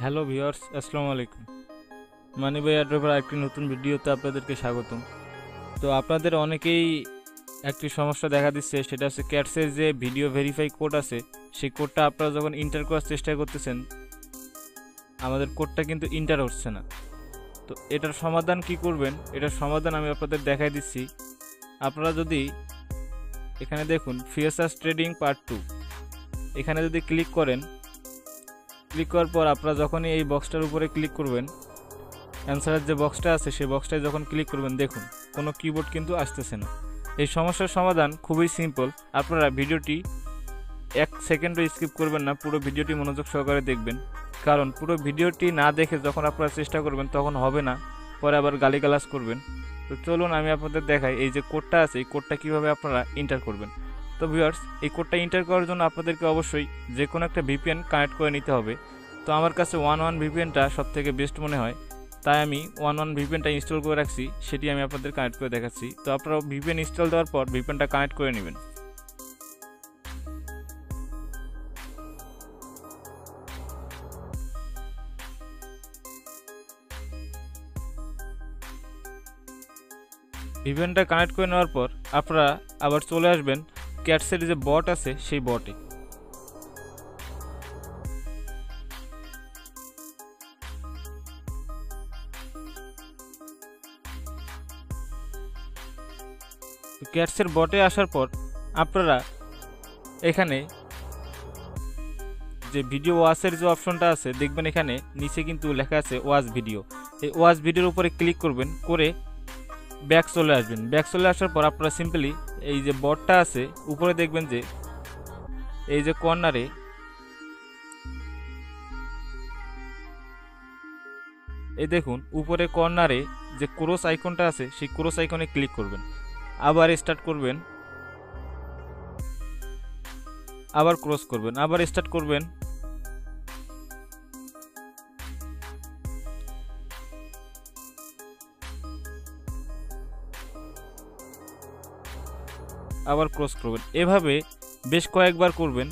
Hello viewers, আসসালামু আলাইকুম। মানি ভাই অ্যাড্রোভার একটি নতুন ভিডিওতে আপনাদেরকে স্বাগতম। তো আপনাদের অনেকেই একটি সমস্যা দেখা দিচ্ছে, সেটা হচ্ছে ক্যাটসের যে ভিডিও ভেরিফাই কোড আছে, সেই কোডটা আপনারা যখন এন্টার করার চেষ্টা করতেছেন, আমাদের কোডটা কিন্তু এন্টার হচ্ছে না। তো এটার সমাধান কি করবেন, এটার সমাধান আমি আপনাদের দেখাই দিচ্ছি। আপনারা যদি এখানে দেখুন ফিউচার্স ট্রেডিং পার্ট 2, এখানে যদি ক্লিক করেন, ক্লিক করার পর আপনারা যখনই এই বক্সটার উপরে ক্লিক করবেন, অ্যান্সারের যে বক্সটা আছে সেই বক্সটায় যখন ক্লিক করবেন, দেখুন কোনো কিবোর্ড কিন্তু আসতেছে না। এই সমস্যার সমাধান খুবই সিম্পল। আপনারা ভিডিওটি 1 সেকেন্ডও স্কিপ করবেন না, পুরো ভিডিওটি মনোযোগ সহকারে দেখবেন, কারণ পুরো ভিডিওটি না দেখে যখন আপনারা চেষ্টা করবেন তখন হবে না, পরে আবার গালিগালাজ করবেন। তো চলুন আমি আপনাদের দেখাই এই যে কোডটা আছে, এই কোডটা কীভাবে আপনারা এন্টার করবেন। তো ভিউয়ার্স, এই কোডটা এন্টার করার জন্য আপনাদেরকে অবশ্যই যে কোনো একটা ভিপিএন কানেক্ট করে নিতে হবে। তো আমার কাছে 11 ভিপিএনটা সবথেকে বেস্ট মনে হয়, তাই আমি 11 ভিপিএনটা ইনস্টল করে রাখছি, সেটি আমি আপনাদের কানেক্ট করে দেখাচ্ছি। তো আপনারা ভিপিএন ইনস্টল দেওয়ার পর ভিপিএনটা কানেক্ট করে নেবেন। ভিপিএনটা কানেক্ট করে নেওয়ার পর আপনারা আবার চলে আসবেন ক্যাটসের যে বট আছে সেই বটে। ক্যাটসের বটে আসার পর আপনারা এখানে যে ভিডিও ওয়াচের যে অপশনটা আছে দেখবেন, এখানে নিচে কিন্তু লেখা আছে ওয়াচ ভিডিও। এই ওয়াচ ভিডিওর উপরে ক্লিক করবেন, করে ব্যাক চলে আসবেন। ব্যাক চলে আসার পর আপনারা সিম্পলি এই যে বটটা আছে উপরে দেখবেন যে এই যে কর্নারে এই দেখুন উপরে কর্নারে যে ক্রস আইকনটা আছে সেই ক্রস আইকনে ক্লিক করবেন, আবার স্টার্ট করবেন, আবার ক্রস করবেন, আবার স্টার্ট করবেন, আবার ক্রস করবেন। এভাবে বেশ কয়েকবার করবেন,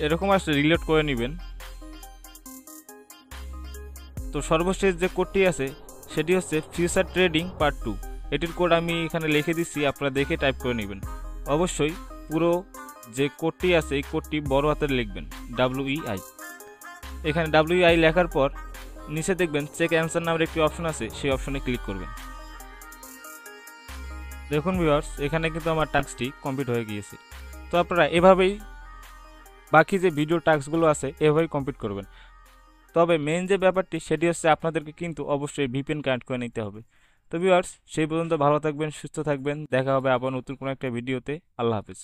এরকম আসলে রিলোড করে নেবেন। তো সর্বশেষ যে কোডটি আছে সেটি হচ্ছে ফিউচার ট্রেডিং পার্ট 2। এটির কোড আমি এখানে লিখে দিচ্ছি, আপনারা দেখে টাইপ করে নেবেন। অবশ্যই পুরো যে কোডটি আছে এই কোডটি বড় হাতের লিখবেন, WEI। এখানে WEI লেখার পর নিচে দেখবেন চেক অ্যান্সার নামের একটি অপশন আছে, সেই অপশনে ক্লিক করবেন। দেখুন ভিউয়ার্স, এখানে কিন্তু আমার টাস্কটি কমপ্লিট হয়ে গিয়েছে। তো আপনারা এভাবেই বাকি যে ভিডিও টাস্কগুলো আছে এভাবেই কমপ্লিট করবেন। তবে মেইন যে ব্যাপারটি সেটি হচ্ছে আপনাদেরকে কিন্তু অবশ্যই ভিপিএন কানেক্ট করে নিতে হবে। তো ভিউয়ার্স, সেই পর্যন্ত ভালো থাকবেন, সুস্থ থাকবেন, দেখা হবে আবার নতুন কোনো একটা ভিডিওতে। আল্লাহ হাফেজ।